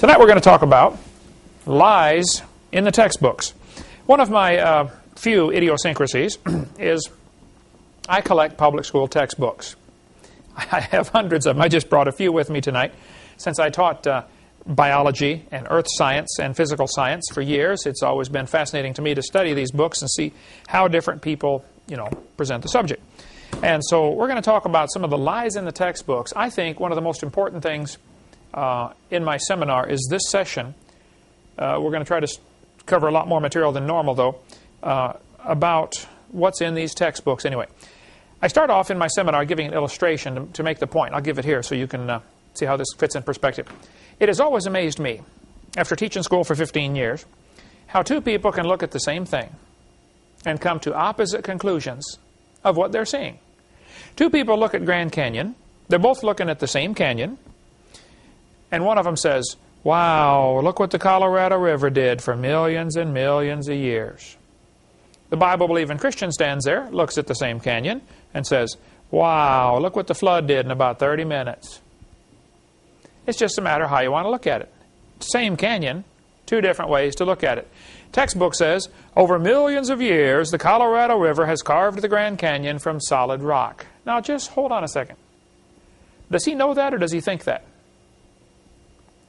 Tonight we're going to talk about lies in the textbooks. One of my few idiosyncrasies is I collect public school textbooks. I have hundreds of them. I just brought a few with me tonight. Since I taught biology and earth science and physical science for years, it's always been fascinating to me to study these books and see how different people, present the subject. And so we're going to talk about some of the lies in the textbooks. I think one of the most important things in my seminar is this session. We're going to try to cover a lot more material than normal, though, about what's in these textbooks anyway. I start off in my seminar giving an illustration to make the point. I'll give it here so you can see how this fits in perspective. It has always amazed me, after teaching school for 15 years, how two people can look at the same thing and come to opposite conclusions of what they're seeing. Two people look at Grand Canyon. They're both looking at the same canyon. And one of them says, "Wow, look what the Colorado River did for millions and millions of years." The Bible-believing Christian stands there, looks at the same canyon, and says, "Wow, look what the flood did in about 30 minutes. It's just a matter of how you want to look at it. Same canyon, two different ways to look at it. Textbook says, over millions of years, the Colorado River has carved the Grand Canyon from solid rock. Now, just hold on a second. Does he know that, or does he think that?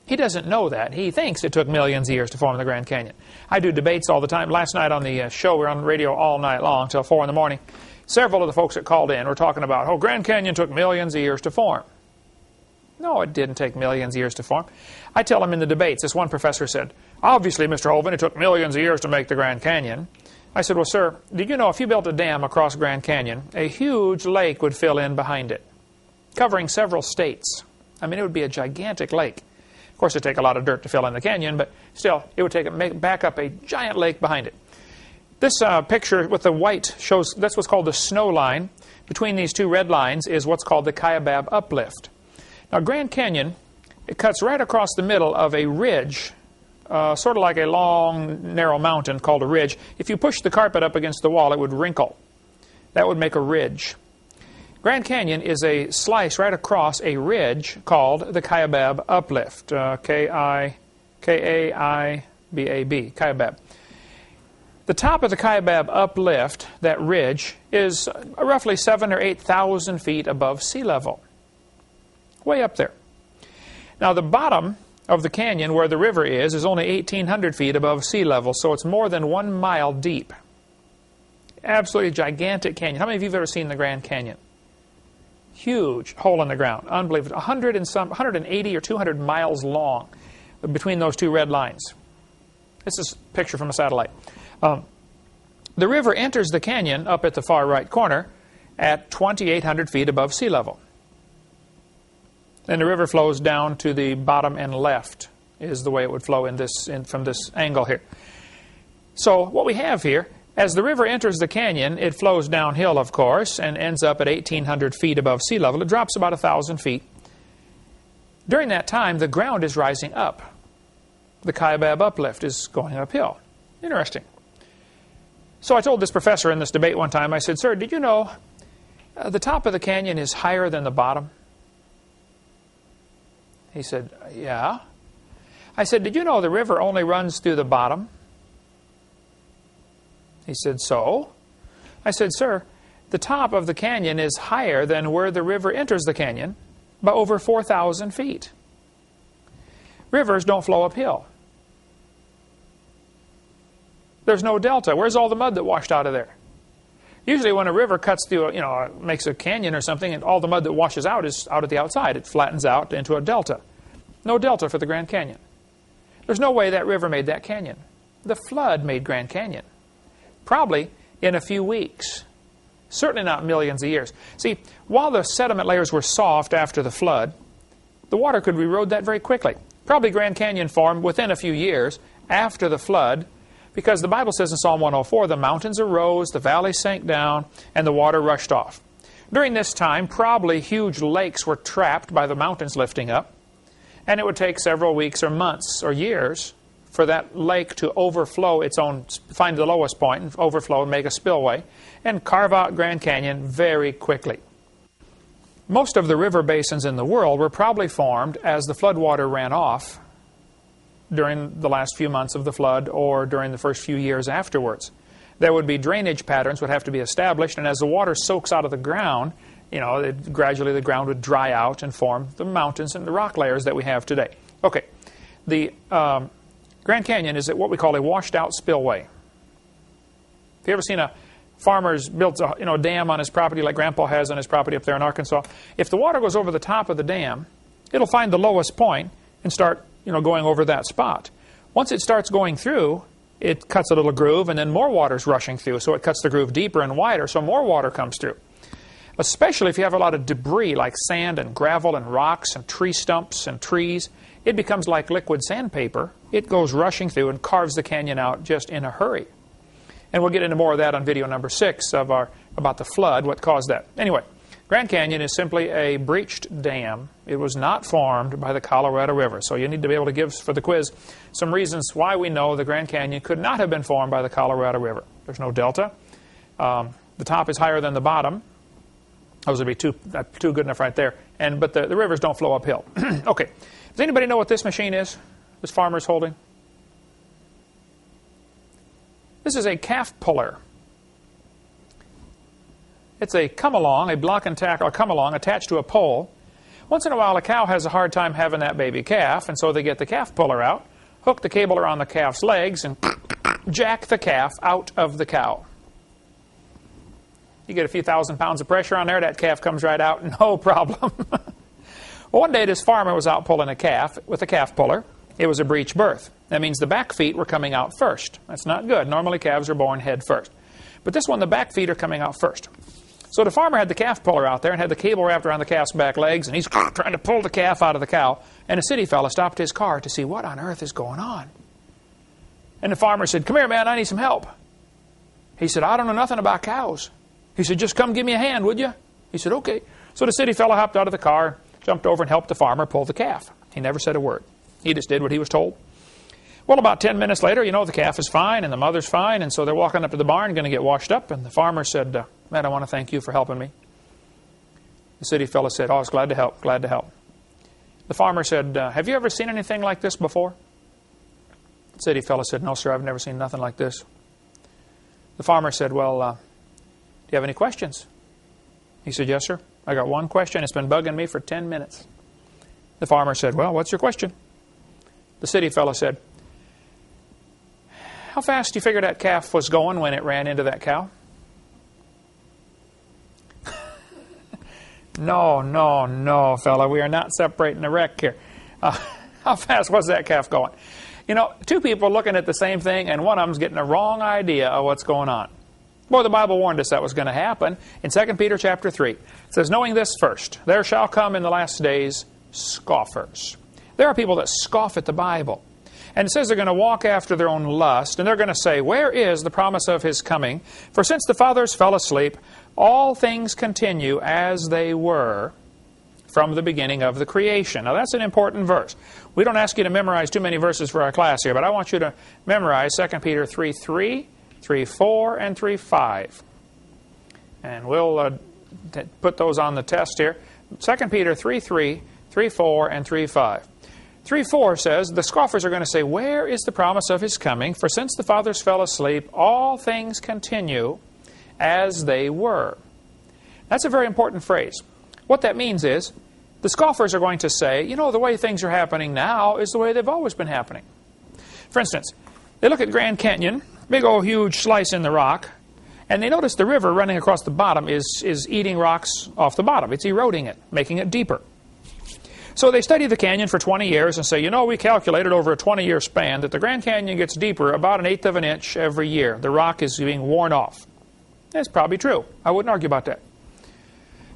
He doesn't know that. He thinks it took millions of years to form the Grand Canyon. I do debates all the time. Last night on the show, we were on the radio all night long till 4 in the morning. Several of the folks that called in were talking about, oh, Grand Canyon took millions of years to form. No, it didn't take millions of years to form. I tell them in the debates, this one professor said, obviously, Mr. Hovind, it took millions of years to make the Grand Canyon. I said, well, sir, did you know if you built a dam across Grand Canyon, a huge lake would fill in behind it, covering several states. I mean, it would be a gigantic lake. Of course, it would take a lot of dirt to fill in the canyon, but still, it would back up a giant lake behind it. This picture with the white shows, that's what's called the snow line. Between these two red lines is what's called the Kaibab uplift. Now, Grand Canyon, it cuts right across the middle of a ridge, sort of like a long, narrow mountain called a ridge. If you push the carpet up against the wall, it would wrinkle. That would make a ridge. Grand Canyon is a slice right across a ridge called the Kaibab uplift, K-A-I-B-A-B, Kaibab. The top of the Kaibab uplift, that ridge, is roughly 7,000 or 8,000 feet above sea level. Way up there. Now, the bottom of the canyon, where the river is only 1,800 feet above sea level, so it's more than 1 mile deep. Absolutely gigantic canyon. How many of you have ever seen the Grand Canyon? Huge hole in the ground. Unbelievable. 180 or 200 miles long between those two red lines. This is a picture from a satellite. The river enters the canyon up at the far right corner at 2,800 feet above sea level. And the river flows down to the bottom and left is the way it would flow from this angle here. So what we have here, as the river enters the canyon, it flows downhill, of course, and ends up at 1,800 feet above sea level. It drops about 1,000 feet. During that time, the ground is rising up. The Kaibab uplift is going uphill. Interesting. So I told this professor in this debate one time, I said, sir, did you know the top of the canyon is higher than the bottom? He said, yeah. I said, did you know the river only runs through the bottom? He said, so? I said, sir, the top of the canyon is higher than where the river enters the canyon by over 4,000 feet. Rivers don't flow uphill. There's no delta. Where's all the mud that washed out of there? Usually when a river cuts through, makes a canyon or something, and all the mud that washes out is out at the outside. It flattens out into a delta. No delta for the Grand Canyon. There's no way that river made that canyon. The flood made Grand Canyon. Probably in a few weeks. Certainly not millions of years. See, while the sediment layers were soft after the flood, the water could erode that very quickly. Probably Grand Canyon formed within a few years after the flood, because the Bible says in Psalm 104, the mountains arose, the valleys sank down, and the water rushed off. During this time, probably huge lakes were trapped by the mountains lifting up, and it would take several weeks or months or years for that lake to overflow its own, find the lowest point, and overflow and make a spillway, and carve out Grand Canyon very quickly. Most of the river basins in the world were probably formed as the floodwater ran off during the last few months of the flood or during the first few years afterwards. There would be drainage patterns would have to be established, and as the water soaks out of the ground, gradually the ground would dry out and form the mountains and the rock layers that we have today. Okay, the Grand Canyon is what we call a washed-out spillway. Have you ever seen a farmer's built a dam on his property like Grandpa has on his property up there in Arkansas? If the water goes over the top of the dam, it'll find the lowest point and start going over that spot. Once it starts going through, it cuts a little groove, and then more water's rushing through, so it cuts the groove deeper and wider, so more water comes through. Especially if you have a lot of debris like sand and gravel and rocks and tree stumps and trees, it becomes like liquid sandpaper. It goes rushing through and carves the canyon out just in a hurry. And we'll get into more of that on video number 6 about the flood, what caused that. Anyway, Grand Canyon is simply a breached dam. It was not formed by the Colorado River. So you need to be able to give, for the quiz, some reasons why we know the Grand Canyon could not have been formed by the Colorado River. There's no delta. The top is higher than the bottom. Those would be too good enough right there. But the rivers don't flow uphill. Okay. Does anybody know what this machine is? This farmer's holding? This is a calf puller. It's a come-along, a block and tackle, or come-along attached to a pole. Once in a while, a cow has a hard time having that baby calf, and so they get the calf puller out, hook the cable around the calf's legs, and jack the calf out of the cow. You get a few thousand pounds of pressure on there, that calf comes right out, no problem. Well, one day this farmer was out pulling a calf with a calf puller. It was a breech birth. That means the back feet were coming out first. That's not good. Normally calves are born head first. But this one, the back feet are coming out first. So the farmer had the calf puller out there and had the cable wrapped around the calf's back legs, and he's trying to pull the calf out of the cow. And a city fella stopped his car to see what on earth is going on. And the farmer said, "Come here, man, I need some help." He said, "I don't know nothing about cows." He said, "Just come give me a hand, would you?" He said, "Okay." So the city fella hopped out of the car, jumped over and helped the farmer pull the calf. He never said a word. He just did what he was told. Well, about 10 minutes later, the calf is fine and the mother's fine, and so they're walking up to the barn, going to get washed up, and the farmer said, "Man, I want to thank you for helping me." The city fellow said, "Oh, I was glad to help, glad to help." The farmer said, "Have you ever seen anything like this before?" The city fellow said, "No, sir, I've never seen nothing like this." The farmer said, "Well, do you have any questions?" He said, "Yes, sir. I got one question. It's been bugging me for 10 minutes. The farmer said, "Well, what's your question?" The city fellow said, "How fast do you figure that calf was going when it ran into that cow?" No, fella. We are not separating the wreck here. How fast was that calf going? Two people looking at the same thing, and one of them's getting a wrong idea of what's going on. Boy, the Bible warned us that was going to happen. In 2 Peter chapter 3, it says, "Knowing this first, there shall come in the last days scoffers." There are people that scoff at the Bible. And it says they're going to walk after their own lust, and they're going to say, "Where is the promise of His coming? For since the fathers fell asleep, all things continue as they were from the beginning of the creation." Now that's an important verse. We don't ask you to memorize too many verses for our class here, but I want you to memorize 2 Peter 3:3, 3:4, and 3:5. And we'll put those on the test here. 2 Peter 3:3, 3:4, and 3:5. 3:4 says, the scoffers are going to say, "Where is the promise of His coming? For since the fathers fell asleep, all things continue as they were." That's a very important phrase. What that means is, the scoffers are going to say, the way things are happening now is the way they've always been happening. For instance, they look at Grand Canyon, big old huge slice in the rock, and they notice the river running across the bottom is eating rocks off the bottom. It's eroding it, making it deeper. So they study the canyon for 20 years and say, we calculated over a 20-year span that the Grand Canyon gets deeper about 1/8 of an inch every year. The rock is being worn off. That's probably true. I wouldn't argue about that.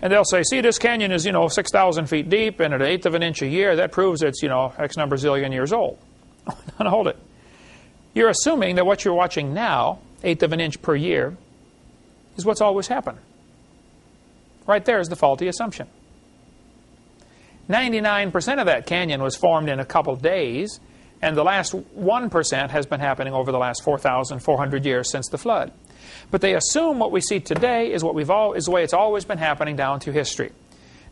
And they'll say, "See, this canyon is, 6,000 feet deep and at 1/8 of an inch a year. That proves it's, X number zillion years old." Now, hold it. You're assuming that what you're watching now, 1/8 of an inch per year, is what's always happened. Right there is the faulty assumption. 99% of that canyon was formed in a couple days, and the last 1% has been happening over the last 4,400 years since the flood. But they assume what we see today is the way it's always been happening down through history.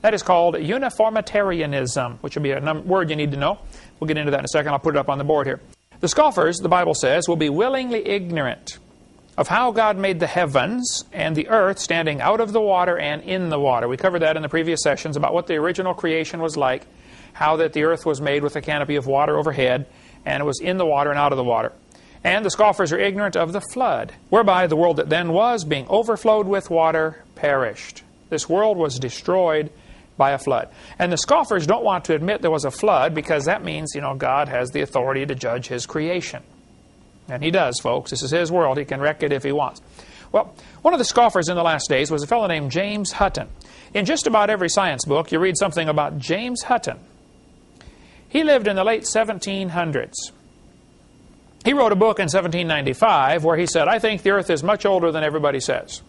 That is called uniformitarianism, which will be a word you need to know. We'll get into that in a second. I'll put it up on the board here. The scoffers, the Bible says, will be willingly ignorant of how God made the heavens and the earth standing out of the water and in the water. We covered that in the previous sessions about what the original creation was like, how that the earth was made with a canopy of water overhead, and it was in the water and out of the water. And the scoffers are ignorant of the flood, whereby the world that then was, being overflowed with water, perished. This world was destroyed by a flood. And the scoffers don't want to admit there was a flood because that means, God has the authority to judge His creation. And He does, folks. This is His world. He can wreck it if He wants. Well, one of the scoffers in the last days was a fellow named James Hutton. In just about every science book, you read something about James Hutton. He lived in the late 1700s. He wrote a book in 1795 where he said, I think the earth is much older than everybody says.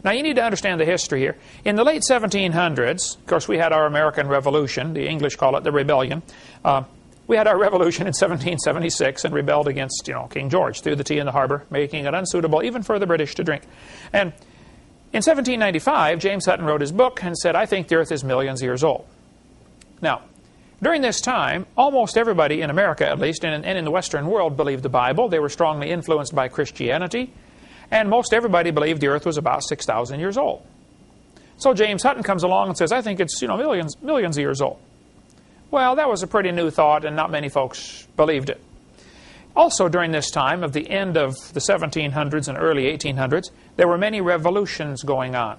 Now, you need to understand the history here. In the late 1700s, of course, we had our American Revolution. The English call it the Rebellion. We had our revolution in 1776 and rebelled against, King George, threw the tea in the harbor, making it unsuitable even for the British to drink. And in 1795, James Hutton wrote his book and said, I think the earth is millions of years old. Now, during this time, almost everybody in America, at least, and in the Western world, believed the Bible. They were strongly influenced by Christianity. And most everybody believed the earth was about 6,000 years old. So James Hutton comes along and says, I think it's, millions of years old. Well, that was a pretty new thought, and not many folks believed it. Also, during this time of the end of the 1700s and early 1800s, there were many revolutions going on.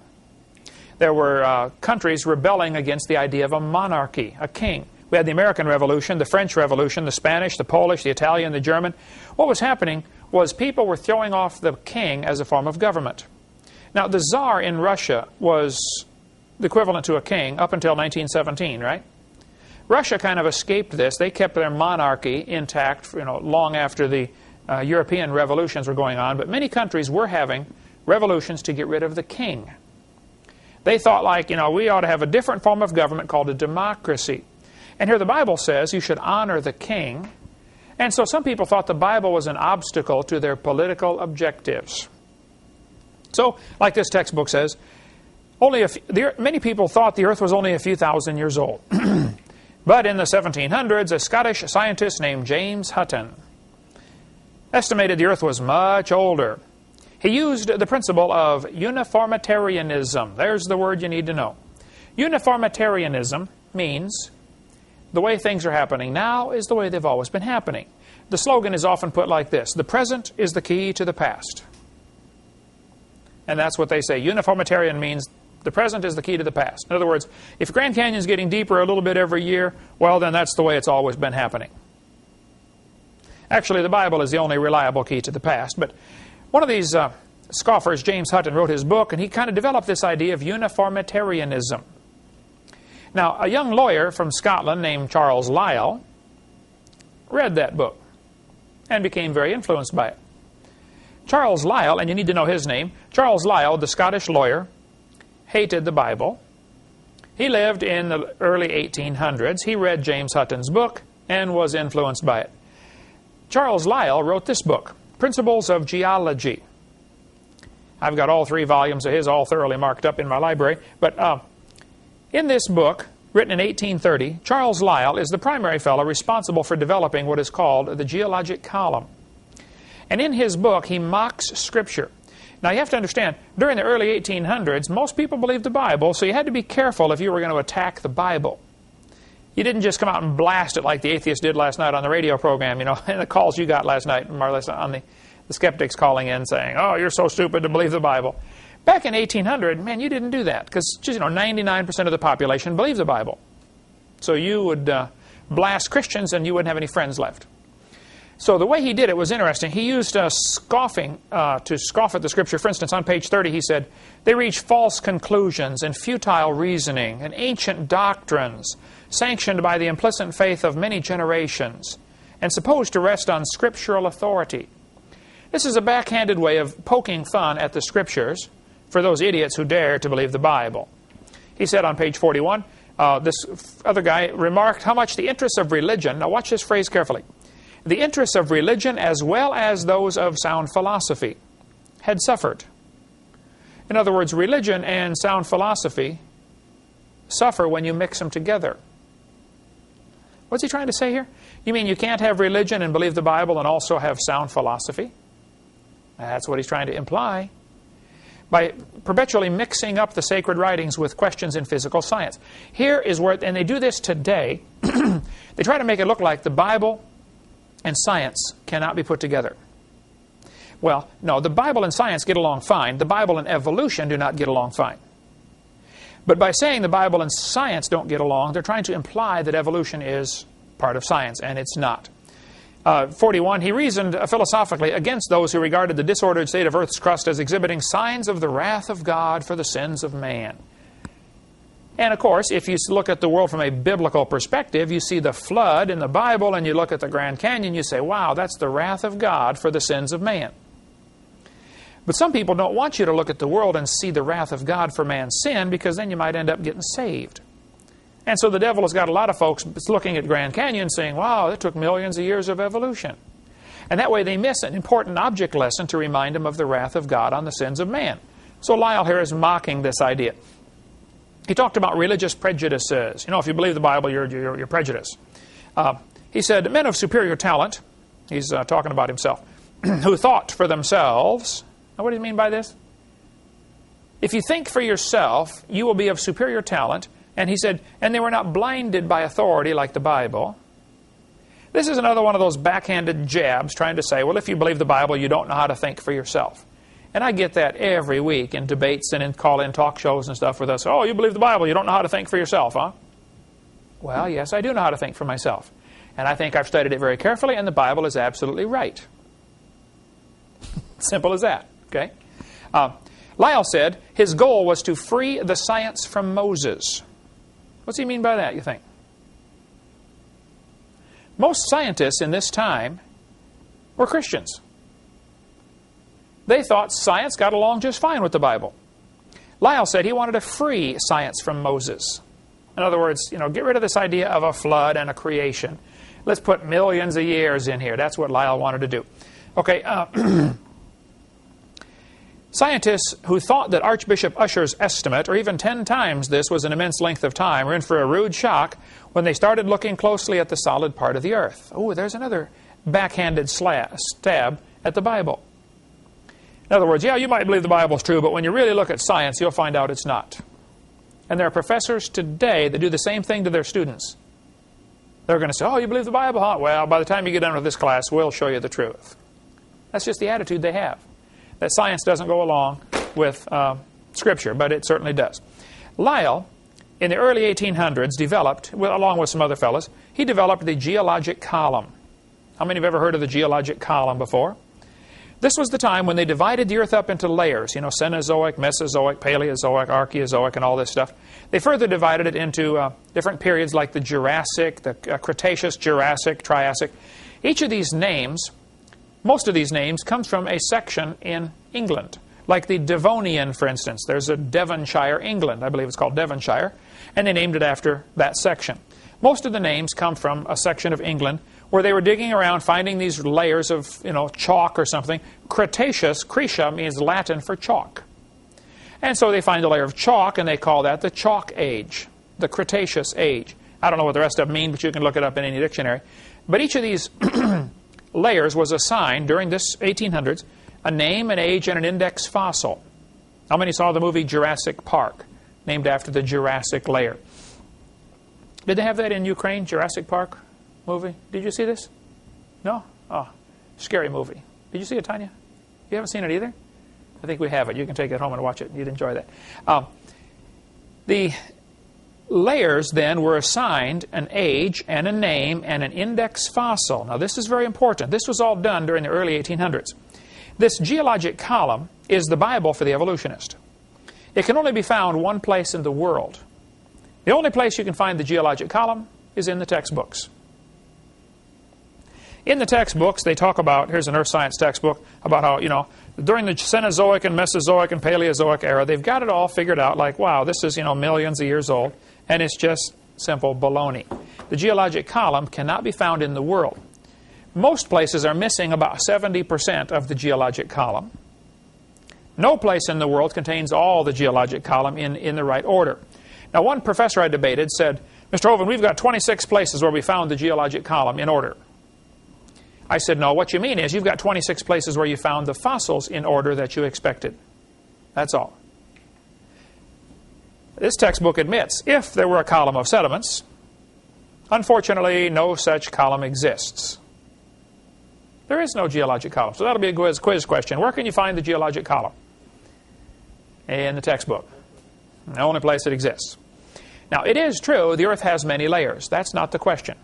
There were countries rebelling against the idea of a monarchy, a king. We had the American Revolution, the French Revolution, the Spanish, the Polish, the Italian, the German. What was happening was people were throwing off the king as a form of government. Now, the Tsar in Russia was the equivalent to a king up until 1917, right? Russia kind of escaped this. They kept their monarchy intact, long after the European revolutions were going on. But many countries were having revolutions to get rid of the king. They thought we ought to have a different form of government called a democracy. And here the Bible says you should honor the king. And so some people thought the Bible was an obstacle to their political objectives. So, like this textbook says, many people thought the earth was only a few thousand years old. But in the 1700s, a Scottish scientist named James Hutton estimated the earth was much older. He used the principle of uniformitarianism. There's the word you need to know. Uniformitarianism means the way things are happening now is the way they've always been happening. The slogan is often put like this: the present is the key to the past. And that's what they say. Uniformitarian means the present is the key to the past. In other words, if Grand Canyon is getting deeper a little bit every year, well, then that's the way it's always been happening. Actually, the Bible is the only reliable key to the past. But one of these scoffers, James Hutton, wrote his book, and he kind of developed this idea of uniformitarianism. Now, a young lawyer from Scotland named Charles Lyell read that book and became very influenced by it. Charles Lyell, and you need to know his name, Charles Lyell, the Scottish lawyer, hated the Bible. He lived in the early 1800s. He read James Hutton's book and was influenced by it. Charles Lyell wrote this book, Principles of Geology. I've got all 3 volumes of his all thoroughly marked up in my library. But in this book, written in 1830, Charles Lyell is the primary fellow responsible for developing what is called the geologic column. And in his book, he mocks Scripture. Now, you have to understand, during the early 1800s, most people believed the Bible, so you had to be careful if you were going to attack the Bible. You didn't just come out and blast it like the atheist did last night on the radio program, and the calls you got last night, Marla, on the skeptics calling in saying, oh, you're so stupid to believe the Bible. Back in 1800, man, you didn't do that, because 99% of the population believed the Bible. So you would blast Christians and you wouldn't have any friends left. So the way he did it was interesting. He used scoffing to scoff at the Scripture. For instance, on page 30 he said, they reach false conclusions and futile reasoning and ancient doctrines sanctioned by the implicit faith of many generations and supposed to rest on scriptural authority. This is a backhanded way of poking fun at the Scriptures for those idiots who dare to believe the Bible. He said on page 41, this other guy remarked how much the interests of religion, now watch this phrase carefully, the interests of religion as well as those of sound philosophy had suffered. In other words, religion and sound philosophy suffer when you mix them together. What's he trying to say here? You mean you can't have religion and believe the Bible and also have sound philosophy? That's what he's trying to imply. By perpetually mixing up the sacred writings with questions in physical science. Here is where, and they do this today, they try to make it look like the Bible and science cannot be put together. Well, no, the Bible and science get along fine. The Bible and evolution do not get along fine. But by saying the Bible and science don't get along, they're trying to imply that evolution is part of science, and it's not. 41, he reasoned philosophically against those who regarded the disordered state of Earth's crust as exhibiting signs of the wrath of God for the sins of man. And of course, if you look at the world from a biblical perspective, you see the flood in the Bible, and you look at the Grand Canyon, you say, wow, that's the wrath of God for the sins of man. But some people don't want you to look at the world and see the wrath of God for man's sin, because then you might end up getting saved. And so the devil has got a lot of folks looking at Grand Canyon saying, wow, that took millions of years of evolution. And that way they miss an important object lesson to remind them of the wrath of God on the sins of man. So Lyle here is mocking this idea. He talked about religious prejudices. You know, if you believe the Bible, you're prejudiced. He said, men of superior talent, he's talking about himself, who thought for themselves. Now, what do you mean by this? If you think for yourself, you will be of superior talent. And he said, and they were not blinded by authority like the Bible. This is another one of those backhanded jabs trying to say, well, if you believe the Bible, you don't know how to think for yourself. And I get that every week in debates and in call-in talk shows and stuff with us. Oh, you believe the Bible, you don't know how to think for yourself, huh? Well, yes, I do know how to think for myself. And I think I've studied it very carefully, and the Bible is absolutely right. Simple as that, okay? Lyle said his goal was to free the science from Moses. What's he mean by that, you think? Most scientists in this time were Christians. They thought science got along just fine with the Bible. Lyle said he wanted to free science from Moses. In other words, you know, get rid of this idea of a flood and a creation. Let's put millions of years in here. That's what Lyle wanted to do. Okay, scientists who thought that Archbishop Usher's estimate, or even 10 times this, was an immense length of time, were in for a rude shock when they started looking closely at the solid part of the earth. Oh, there's another backhanded stab at the Bible. In other words, yeah, you might believe the Bible's true, but when you really look at science, you'll find out it's not. And there are professors today that do the same thing to their students. They're going to say, oh, you believe the Bible, huh? Well, by the time you get done with this class, we'll show you the truth. That's just the attitude they have. That science doesn't go along with Scripture, but it certainly does. Lyle, in the early 1800s, developed, well, along with some other fellows, he developed the geologic column. How many have ever heard of the geologic column before? This was the time when they divided the earth up into layers, you know, Cenozoic, Mesozoic, Paleozoic, Archaeozoic, and all this stuff. They further divided it into different periods like the Jurassic, the Cretaceous, Jurassic, Triassic. Each of these names, most of these names, comes from a section in England. Like the Devonian, for instance. There's a Devonshire, England. I believe it's called Devonshire. And they named it after that section. Most of the names come from a section of England where they were digging around finding these layers of, you know, chalk or something. Cretaceous, Cretia, means Latin for chalk. And so they find a layer of chalk and they call that the Chalk Age, the Cretaceous Age. I don't know what the rest of them mean, but you can look it up in any dictionary. But each of these layers was assigned, during this 1800s, a name, an age, and an index fossil. How many saw the movie Jurassic Park, named after the Jurassic layer? Did they have that in Ukraine, Jurassic Park movie? Did you see this? No? Oh, scary movie. Did you see it, Tanya? You haven't seen it either? I think we have it. You can take it home and watch it. You'd enjoy that. The layers then were assigned an age and a name and an index fossil. Now this is very important. This was all done during the early 1800s. This geologic column is the Bible for the evolutionist. It can only be found one place in the world. The only place you can find the geologic column is in the textbooks. In the textbooks, they talk about, here's an earth science textbook, about how, you know, during the Cenozoic and Mesozoic and Paleozoic era, they've got it all figured out like, wow, this is, you know, millions of years old, and it's just simple baloney. The geologic column cannot be found in the world. Most places are missing about 70% of the geologic column. No place in the world contains all the geologic column in the right order. Now, one professor I debated said, Mr. Hovind, we've got 26 places where we found the geologic column in order. I said, no, what you mean is you've got 26 places where you found the fossils in order that you expected. That's all. This textbook admits if there were a column of sediments, unfortunately, no such column exists. There is no geologic column. So that'll be a quiz question. Where can you find the geologic column? In the textbook. The only place it exists. Now, it is true the Earth has many layers. That's not the question.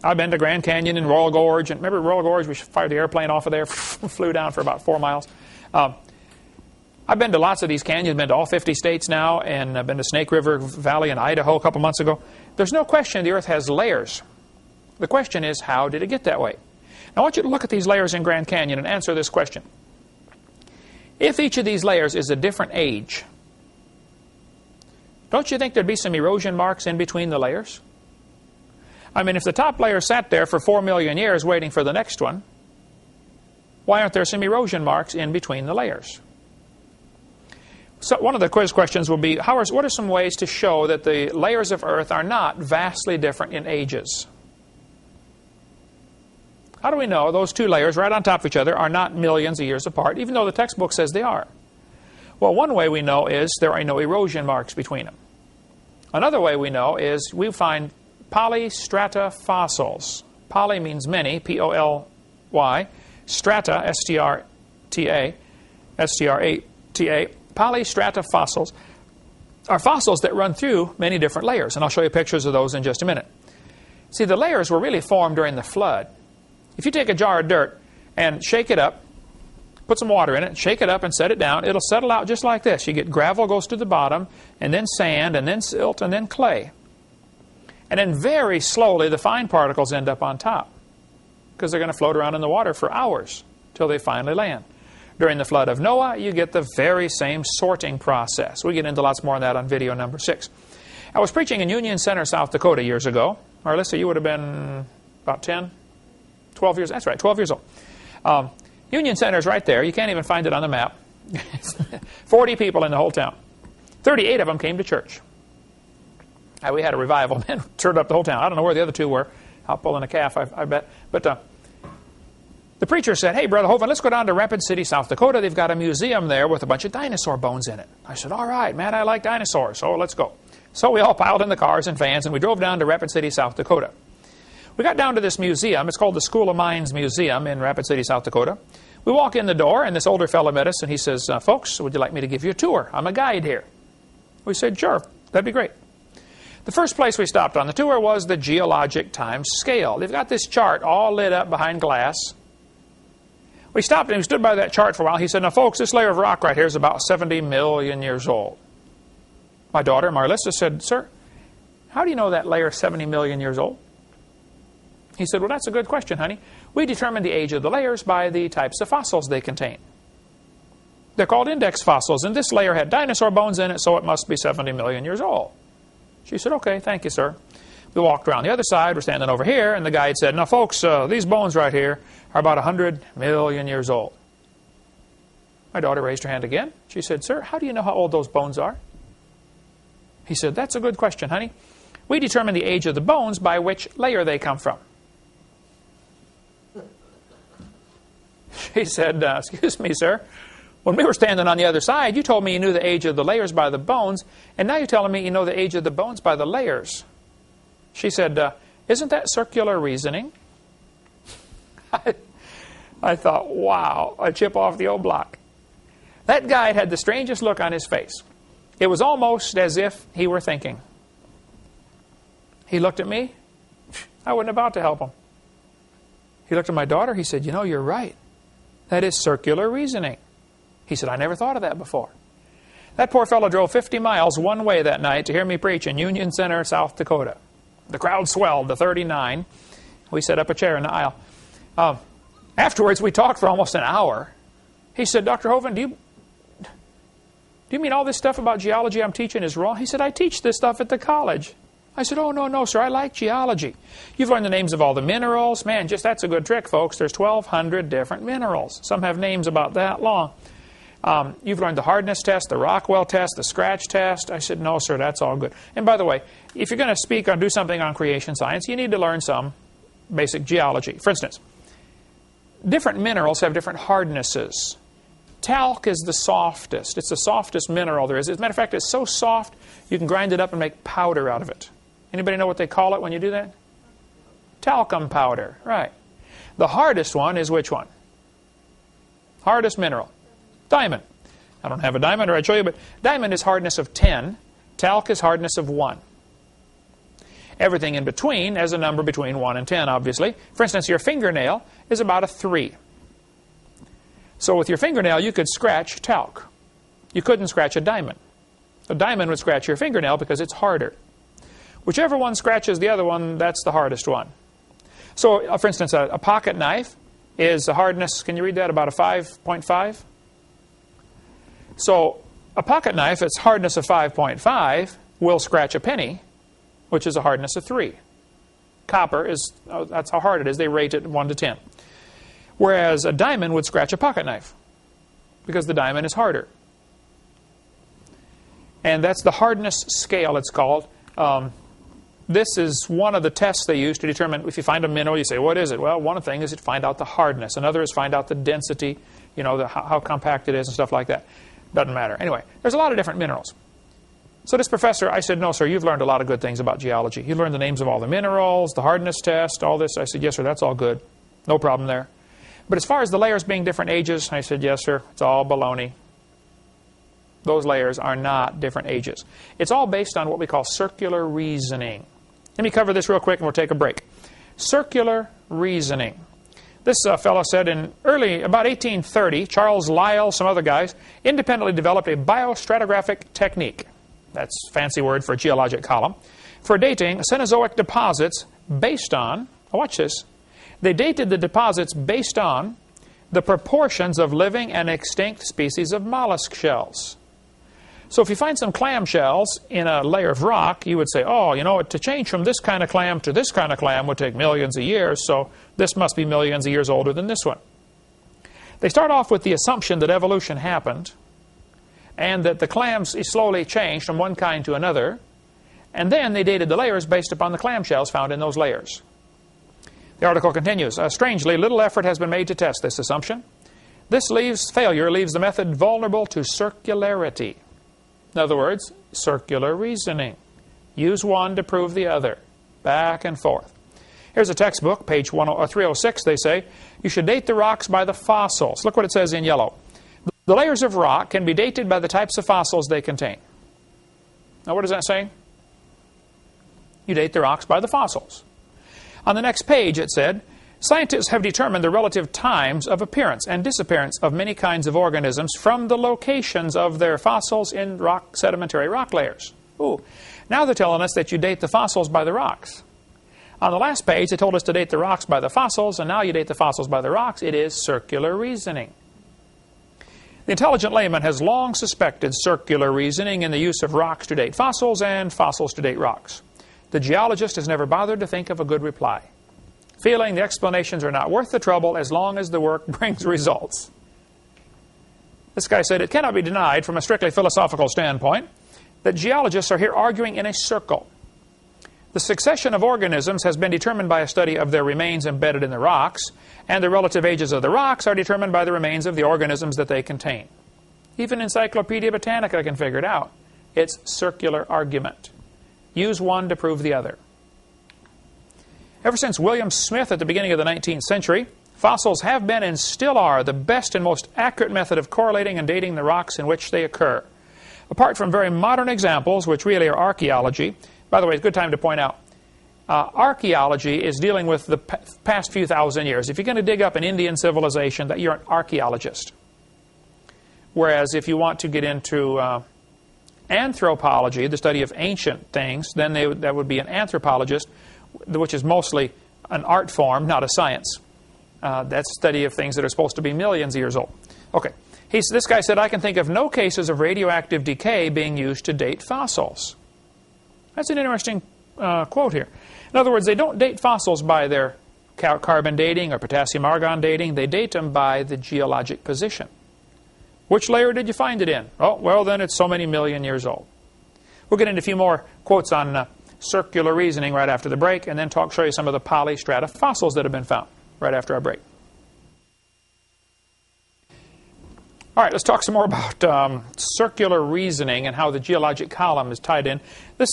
I've been to Grand Canyon and Royal Gorge. And remember Royal Gorge? We fired the airplane off of there, flew down for about 4 miles. I've been to lots of these canyons, been to all 50 states now, and I've been to Snake River Valley in Idaho a couple months ago. There's no question the Earth has layers. The question is, how did it get that way? Now, I want you to look at these layers in Grand Canyon and answer this question. If each of these layers is a different age, don't you think there'd be some erosion marks in between the layers? I mean, if the top layer sat there for 4 million years waiting for the next one, why aren't there some erosion marks in between the layers? So one of the quiz questions will be, what are some ways to show that the layers of Earth are not vastly different in ages? How do we know those two layers right on top of each other are not millions of years apart, even though the textbook says they are? Well, one way we know is there are no erosion marks between them. Another way we know is we find polystrata fossils. Poly means many, P-O-L-Y. Strata, S-T-R-A-T-A. Polystrata fossils are fossils that run through many different layers. And I'll show you pictures of those in just a minute. See, the layers were really formed during the flood. If you take a jar of dirt and shake it up, put some water in it, shake it up and set it down, it'll settle out just like this. You get gravel goes to the bottom, and then sand, and then silt, and then clay. And then very slowly the fine particles end up on top because they're going to float around in the water for hours till they finally land. During the flood of Noah, you get the very same sorting process. We get into lots more on that on video number 6. I was preaching in Union Center, South Dakota years ago. Marlissa, you would have been about 10, 12 years. That's right, 12 years old. Union Center is right there. You can't even find it on the map. 40 people in the whole town. 38 of them came to church. We had a revival. Man, turned up the whole town. I don't know where the other two were. Out pulling a calf, I bet. But the preacher said, hey, Brother Hovind, let's go down to Rapid City, South Dakota. They've got a museum there with a bunch of dinosaur bones in it. I said, all right, man, I like dinosaurs, so let's go. So we all piled in the cars and vans, and we drove down to Rapid City, South Dakota. We got down to this museum. It's called the School of Mines Museum in Rapid City, South Dakota. We walk in the door, and this older fellow met us, and he says, folks, would you like me to give you a tour? I'm a guide here. We said, sure, that'd be great. The first place we stopped on the tour was the geologic time scale. They've got this chart all lit up behind glass. We stopped and we stood by that chart for a while. He said, now folks, this layer of rock right here is about 70 million years old. My daughter, Marlissa, said, sir, how do you know that layer is 70 million years old? He said, well, that's a good question, honey. We determine the age of the layers by the types of fossils they contain. They're called index fossils, and this layer had dinosaur bones in it, so it must be 70 million years old. She said, okay, thank you, sir. We walked around the other side. We're standing over here, and the guide said, now, folks, these bones right here are about 100 million years old. My daughter raised her hand again. She said, sir, how do you know how old those bones are? He said, that's a good question, honey. We determine the age of the bones by which layer they come from. She said, excuse me, sir. When we were standing on the other side, you told me you knew the age of the layers by the bones, and now you're telling me you know the age of the bones by the layers. She said, isn't that circular reasoning? I thought, wow, a chip off the old block. That guy had the strangest look on his face. It was almost as if he were thinking. He looked at me. I wasn't about to help him. He looked at my daughter. He said, you know, you're right. That is circular reasoning. He said, I never thought of that before. That poor fellow drove 50 miles one way that night to hear me preach in Union Center, South Dakota. The crowd swelled to 39. We set up a chair in the aisle. Afterwards, we talked for almost an hour. He said, Dr. Hovind, do you mean all this stuff about geology I'm teaching is wrong? He said, I teach this stuff at the college. I said, oh, no, sir, I like geology. You've learned the names of all the minerals. Man, just that's a good trick, folks. There's 1,200 different minerals. Some have names about that long. You've learned the hardness test, the Rockwell test, the scratch test. I said, no, sir, that's all good. And by the way, if you're going to speak or do something on creation science, you need to learn some basic geology. For instance, different minerals have different hardnesses. Talc is the softest. It's the softest mineral there is. As a matter of fact, it's so soft, you can grind it up and make powder out of it. Anybody know what they call it when you do that? Talcum powder, right. The hardest one is which one? Hardest mineral. Diamond. I don't have a diamond, or I'd show you, but diamond is hardness of 10. Talc is hardness of 1. Everything in between has a number between 1 and 10, obviously. For instance, your fingernail is about a 3. So with your fingernail, you could scratch talc. You couldn't scratch a diamond. A diamond would scratch your fingernail because it's harder. Whichever one scratches the other one, that's the hardest one. So, for instance, a pocket knife is a hardness, can you read that, about a 5.5? So a pocket knife, its hardness of 5.5 will scratch a penny, which is a hardness of 3. Copper is, that's how hard it is. They rate it 1 to 10. Whereas a diamond would scratch a pocket knife because the diamond is harder. And that's the hardness scale, it's called. This is one of the tests they use to determine if you find a mineral, you say, what is it? Well, one thing is to find out the hardness. Another is find out the density, you know, how compact it is and stuff like that. Doesn't matter. Anyway, there's a lot of different minerals. So this professor, I said, no, sir, you've learned a lot of good things about geology. You learned the names of all the minerals, the hardness test, all this. I said, yes, sir, that's all good. No problem there. But as far as the layers being different ages, I said, yes, sir, it's all baloney. Those layers are not different ages. It's all based on what we call circular reasoning. Let me cover this real quick and we'll take a break. Circular reasoning. This fellow said in about 1830, Charles Lyell, some other guys, independently developed a biostratigraphic technique. That's a fancy word for a geologic column. For dating Cenozoic deposits based on, watch this, they dated the deposits based on the proportions of living and extinct species of mollusk shells. So if you find some clam shells in a layer of rock, you would say, oh, you know, to change from this kind of clam to this kind of clam would take millions of years, so this must be millions of years older than this one. They start off with the assumption that evolution happened and that the clams slowly changed from one kind to another, and then they dated the layers based upon the clam shells found in those layers. The article continues, strangely, little effort has been made to test this assumption. This failure leaves the method vulnerable to circularity. In other words, circular reasoning. Use one to prove the other. Back and forth. Here's a textbook, page 306. They say, you should date the rocks by the fossils. Look what it says in yellow. The layers of rock can be dated by the types of fossils they contain. Now what is that saying? You date the rocks by the fossils. On the next page it said, scientists have determined the relative times of appearance and disappearance of many kinds of organisms from the locations of their fossils in sedimentary rock layers. Ooh. Now they're telling us that you date the fossils by the rocks. On the last page, they told us to date the rocks by the fossils, and now you date the fossils by the rocks. It is circular reasoning. The intelligent layman has long suspected circular reasoning in the use of rocks to date fossils and fossils to date rocks. The geologist has never bothered to think of a good reply, feeling the explanations are not worth the trouble as long as the work brings results. This guy said, it cannot be denied from a strictly philosophical standpoint that geologists are here arguing in a circle. The succession of organisms has been determined by a study of their remains embedded in the rocks, and the relative ages of the rocks are determined by the remains of the organisms that they contain. Even Encyclopedia Britannica can figure it out. It's circular argument. Use one to prove the other. Ever since William Smith at the beginning of the 19th century, fossils have been and still are the best and most accurate method of correlating and dating the rocks in which they occur. Apart from very modern examples, which really are archaeology, by the way, it's a good time to point out, archaeology is dealing with the past few thousand years. If you're going to dig up an Indian civilization, you're an archaeologist. Whereas if you want to get into anthropology, the study of ancient things, then that would be an anthropologist, which is mostly an art form, not a science. That's study of things that are supposed to be millions of years old. Okay, this guy said, I can think of no cases of radioactive decay being used to date fossils. That's an interesting quote here. In other words, they don't date fossils by their carbon dating or potassium argon dating. They date them by the geologic position. Which layer did you find it in? Oh, well, then it's so many million years old. We'll get into a few more quotes on circular reasoning right after the break, and then show you some of the polystrata fossils that have been found right after our break. All right, let's talk some more about circular reasoning and how the geologic column is tied in. This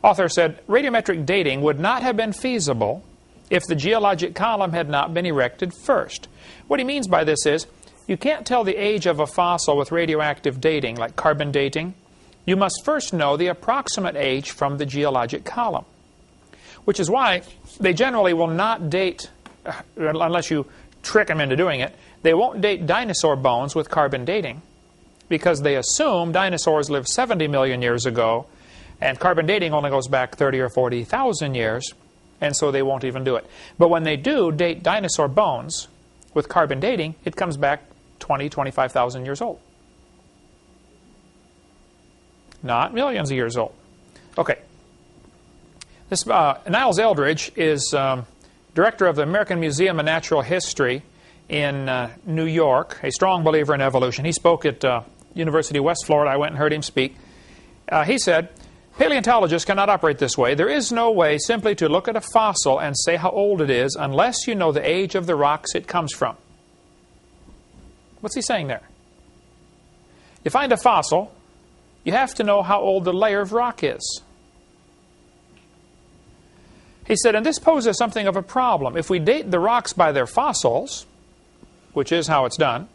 author said, radiometric dating would not have been feasible if the geologic column had not been erected first. What he means by this is, you can't tell the age of a fossil with radioactive dating, like carbon dating. You must first know the approximate age from the geologic column, which is why they generally will not date, unless you trick them into doing it, they won't date dinosaur bones with carbon dating because they assume dinosaurs lived 70 million years ago and carbon dating only goes back 30 or 40,000 years, and so they won't even do it. But when they do date dinosaur bones with carbon dating, it comes back 20, 25,000 years old. Not millions of years old. Okay. This Niles Eldridge is director of the American Museum of Natural History in New York, a strong believer in evolution. He spoke at University of West Florida. I went and heard him speak. He said, paleontologists cannot operate this way. There is no way simply to look at a fossil and say how old it is unless you know the age of the rocks it comes from. What's he saying there? You find a fossil, you have to know how old the layer of rock is. He said, and this poses something of a problem. If we date the rocks by their fossils, which is how it's done,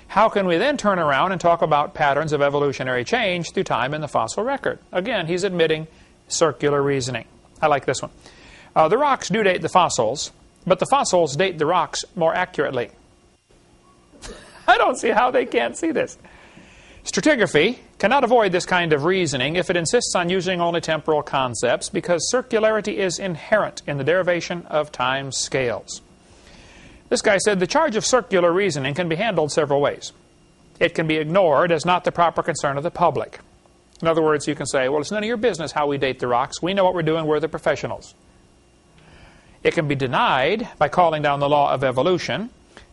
how can we then turn around and talk about patterns of evolutionary change through time in the fossil record? Again, he's admitting circular reasoning. I like this one. The rocks do date the fossils, but the fossils date the rocks more accurately. I don't see how they can't see this. Stratigraphy cannot avoid this kind of reasoning if it insists on using only temporal concepts because circularity is inherent in the derivation of time scales. This guy said the charge of circular reasoning can be handled several ways. It can be ignored as not the proper concern of the public. In other words, you can say, well, it's none of your business how we date the rocks. We know what we're doing. We're the professionals. It can be denied by calling down the law of evolution.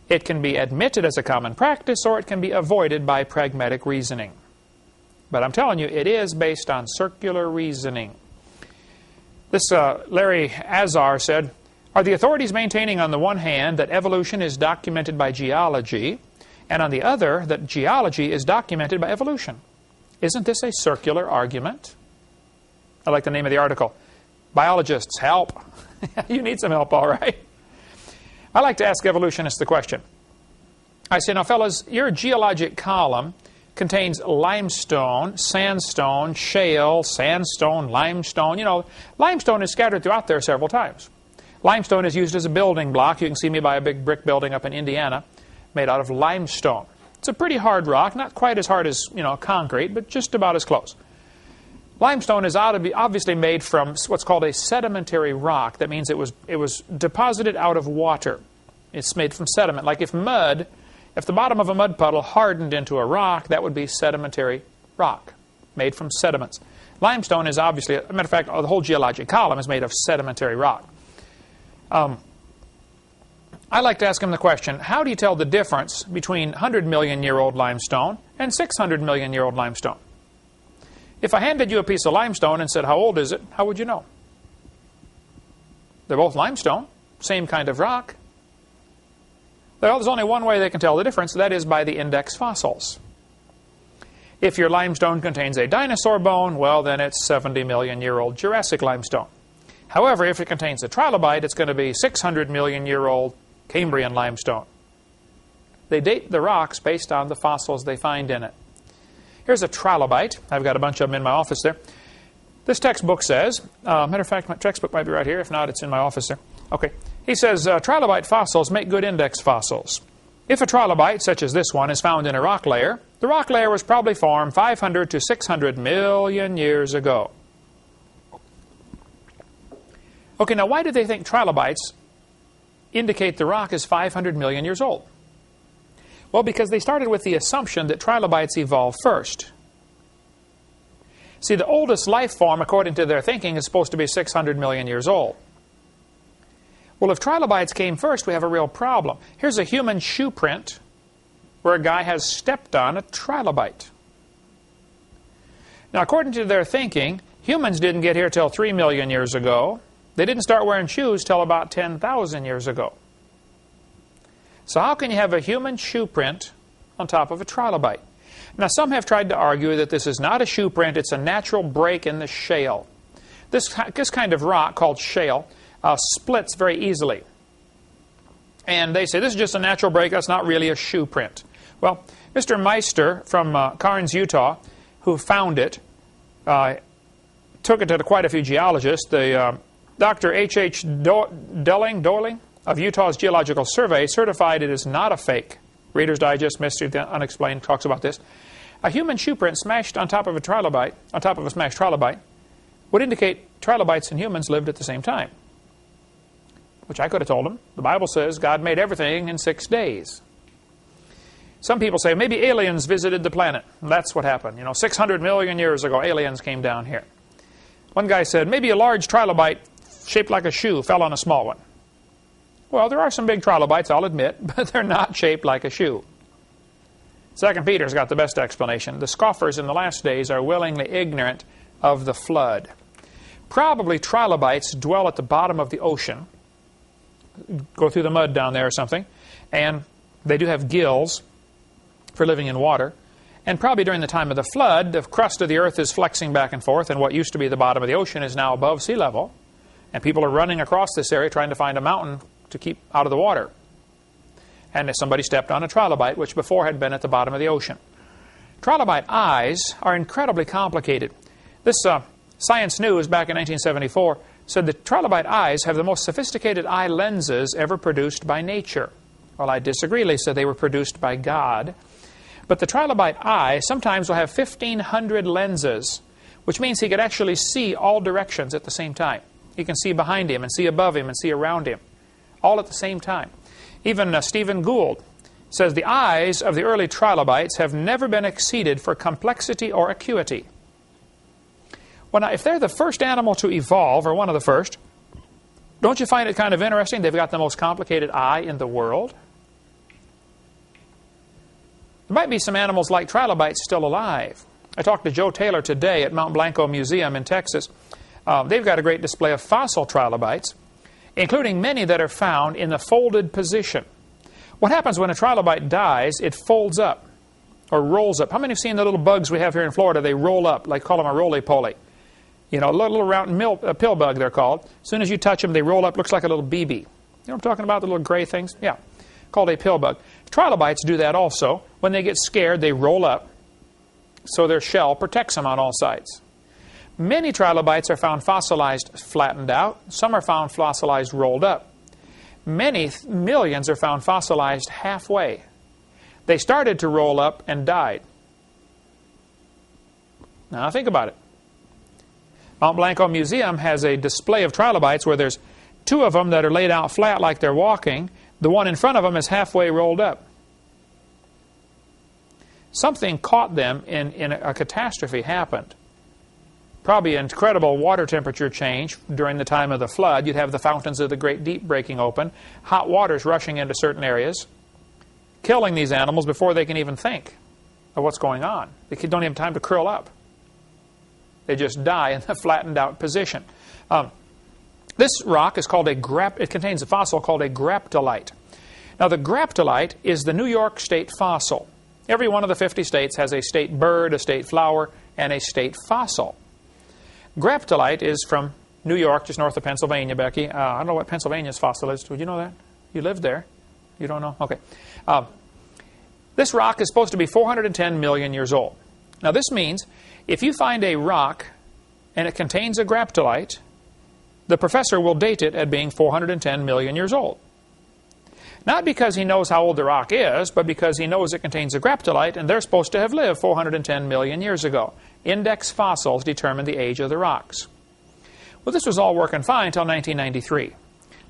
It can be admitted as a common practice, or it can be avoided by pragmatic reasoning. But I'm telling you, it is based on circular reasoning. This Larry Azar said, are the authorities maintaining on the one hand that evolution is documented by geology, and on the other that geology is documented by evolution? Isn't this a circular argument? I like the name of the article. Biologists, help. You need some help, all right. I like to ask evolutionists the question. I say, now fellas, your geologic column contains limestone, sandstone, shale, sandstone, limestone. You know, limestone is scattered throughout there several times. Limestone is used as a building block. You can see me by a big brick building up in Indiana made out of limestone. It's a pretty hard rock, not quite as hard as, concrete, but just about as close. Limestone is obviously made from what's called a sedimentary rock. That means it was deposited out of water. It's made from sediment. Like if the bottom of a mud puddle hardened into a rock, that would be sedimentary rock, made from sediments. Limestone is obviously, as a matter of fact, the whole geologic column is made of sedimentary rock. I like to ask him the question, how do you tell the difference between 100-million-year-old limestone and 600-million-year-old limestone? If I handed you a piece of limestone and said, how old is it, how would you know? They're both limestone, same kind of rock. Well, there's only one way they can tell the difference, that is by the index fossils. If your limestone contains a dinosaur bone, well, then it's 70-million-year-old Jurassic limestone. However, if it contains a trilobite, it's going to be 600-million-year-old Cambrian limestone. They date the rocks based on the fossils they find in it. Here's a trilobite. I've got a bunch of them in my office there. This textbook says, matter of fact, my textbook might be right here. If not, it's in my office there. Okay. He says, trilobite fossils make good index fossils. If a trilobite, such as this one, is found in a rock layer, the rock layer was probably formed 500 to 600 million years ago. Okay, now why do they think trilobites indicate the rock is 500 million years old? Well, because they started with the assumption that trilobites evolved first. See, the oldest life form, according to their thinking, is supposed to be 600 million years old. Well, if trilobites came first, we have a real problem. Here's a human shoe print where a guy has stepped on a trilobite. Now, according to their thinking, humans didn't get here till 3 million years ago. They didn't start wearing shoes till about 10,000 years ago. So how can you have a human shoe print on top of a trilobite? Now, some have tried to argue that this is not a shoe print, it's a natural break in the shale. This kind of rock, called shale, splits very easily. And they say this is just a natural break, that's not really a shoe print. Well, Mr. Meister from Carnes, Utah, who found it, took it to quite a few geologists. Dr. H.H. Doling of Utah's Geological Survey certified it is not a fake. Reader's Digest, Mystery of the Unexplained talks about this. A human shoe print smashed on top of a trilobite, on top of a smashed trilobite, would indicate trilobites and humans lived at the same time. Which I could have told them. The Bible says God made everything in 6 days. Some people say maybe aliens visited the planet. That's what happened. 600 million years ago, aliens came down here. One guy said maybe a large trilobite shaped like a shoe fell on a small one. Well, there are some big trilobites, I'll admit, but they're not shaped like a shoe. 2 Peter's got the best explanation. The scoffers in the last days are willingly ignorant of the flood. Probably trilobites dwell at the bottom of the ocean, go through the mud down there or something, and they do have gills for living in water. And probably during the time of the flood, the crust of the earth is flexing back and forth, and what used to be the bottom of the ocean is now above sea level. And people are running across this area trying to find a mountain to keep out of the water. And somebody stepped on a trilobite, which before had been at the bottom of the ocean. Trilobite eyes are incredibly complicated. This Science News back in 1974 said that trilobite eyes have the most sophisticated eye lenses ever produced by nature. Well, I disagree. They said they were produced by God. But the trilobite eye sometimes will have 1,500 lenses, which means he could actually see all directions at the same time. He can see behind him and see above him and see around him, all at the same time. Even Stephen Gould says the eyes of the early trilobites have never been exceeded for complexity or acuity. Well, now, if they're the first animal to evolve, or one of the first, don't you find it kind of interesting they've got the most complicated eye in the world? There might be some animals like trilobites still alive. I talked to Joe Taylor today at Mount Blanco Museum in Texas. They've got a great display of fossil trilobites, including many that are found in the folded position. What happens when a trilobite dies, it folds up, or rolls up. How many have seen the little bugs we have here in Florida? They roll up, like call them a roly-poly. A little round pill bug, they're called. As soon as you touch them, they roll up, looks like a little BB. You know what I'm talking about, the little gray things? Yeah, called a pill bug. Trilobites do that also. When they get scared, they roll up, so their shell protects them on all sides. Many trilobites are found fossilized flattened out. Some are found fossilized rolled up. Many millions are found fossilized halfway. They started to roll up and died. Now think about it. Mount Blanco Museum has a display of trilobites where there's 2 of them that are laid out flat like they're walking. The one in front of them is halfway rolled up. Something caught them in a catastrophe happened. Probably an incredible water temperature change during the time of the flood. You'd have the fountains of the great deep breaking open, hot waters rushing into certain areas, killing these animals before they can even think of what's going on. They don't have time to curl up. They just die in the flattened out position. This rock is called it contains a fossil called a graptolite. Now the graptolite is the New York State fossil. Every one of the 50 states has a state bird, a state flower, and a state fossil. Graptolite is from New York, just north of Pennsylvania, Becky. I don't know what Pennsylvania's fossil is. Would you know that? You lived there. You don't know? Okay. This rock is supposed to be 410 million years old. Now this means if you find a rock and it contains a graptolite, the professor will date it at being 410 million years old. Not because he knows how old the rock is, but because he knows it contains a graptolite, and they're supposed to have lived 410 million years ago. Index fossils determine the age of the rocks. Well, this was all working fine until 1993,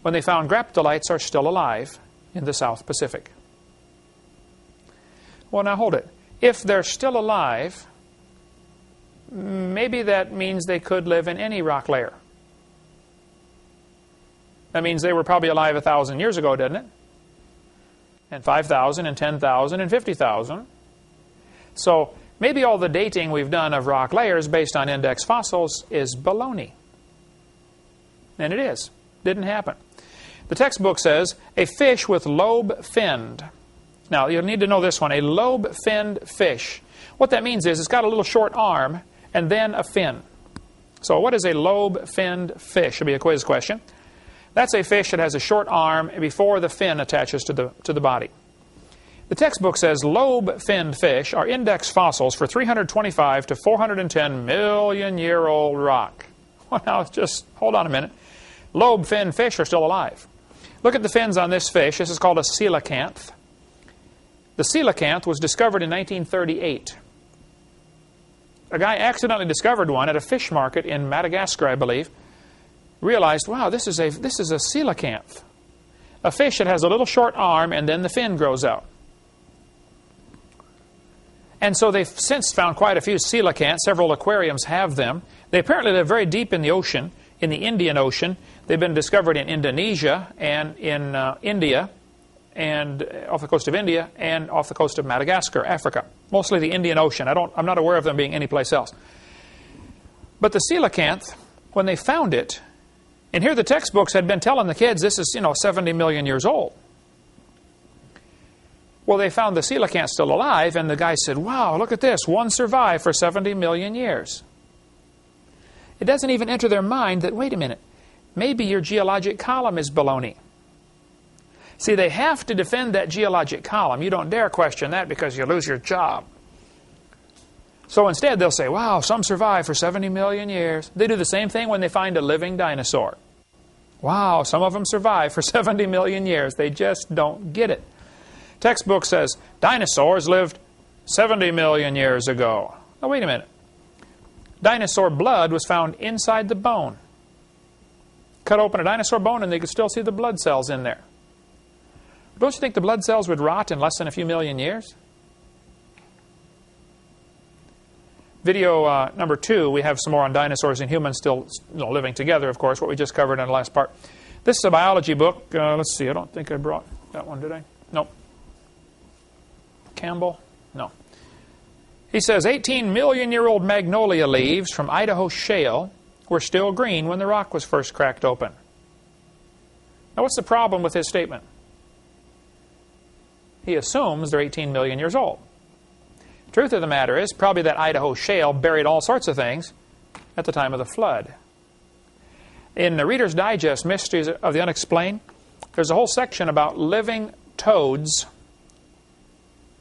when they found graptolites are still alive in the South Pacific. Well, now hold it. If they're still alive, maybe that means they could live in any rock layer. That means they were probably alive 1,000 years ago, doesn't it? and 5,000 and 10,000 and 50,000. So maybe all the dating we've done of rock layers based on index fossils is baloney. And it is. Didn't happen. The textbook says, a fish with lobe-finned. Now, you'll need to know this one. A lobe-finned fish. What that means is it's got a little short arm and then a fin. So what is a lobe-finned fish? Should be a quiz question. That's a fish that has a short arm before the fin attaches to the body. The textbook says lobe-finned fish are index fossils for 325 to 410 million-year-old rock. Well, now, just hold on a minute. Lobe-finned fish are still alive. Look at the fins on this fish. This is called a coelacanth. The coelacanth was discovered in 1938. A guy accidentally discovered one at a fish market in Madagascar, I believe. Realized, wow, this is a coelacanth. A fish that has a little short arm and then the fin grows out. And so they've since found quite a few coelacanths. Several aquariums have them. They apparently live very deep in the ocean, in the Indian Ocean. They've been discovered in Indonesia and in India, and off the coast of India and off the coast of Madagascar, Africa. Mostly the Indian Ocean. I'm not aware of them being anyplace else. But the coelacanth, when they found it, and here the textbooks had been telling the kids this is, 70 million years old. Well, they found the coelacanth still alive, and the guy said, wow, look at this. One survived for 70 million years. It doesn't even enter their mind that, wait a minute, maybe your geologic column is baloney. See, they have to defend that geologic column. You don't dare question that because you lose your job. So instead, they'll say, wow, some survive for 70 million years. They do the same thing when they find a living dinosaur. Wow, some of them survive for 70 million years. They just don't get it. Textbook says, dinosaurs lived 70 million years ago. Now, wait a minute. Dinosaur blood was found inside the bone. Cut open a dinosaur bone and they could still see the blood cells in there. Don't you think the blood cells would rot in less than a few million years? Video number 2, we have some more on dinosaurs and humans still living together, of course, what we just covered in the last part. This is a biology book. Let's see, I don't think I brought that one, did I? Nope. Campbell? No. He says 18 million-year-old magnolia leaves from Idaho shale were still green when the rock was first cracked open. Now, what's the problem with his statement? He assumes they're 18 million years old. Truth of the matter is, probably that Idaho shale buried all sorts of things at the time of the flood. In the Reader's Digest, Mysteries of the Unexplained, there's a whole section about living toads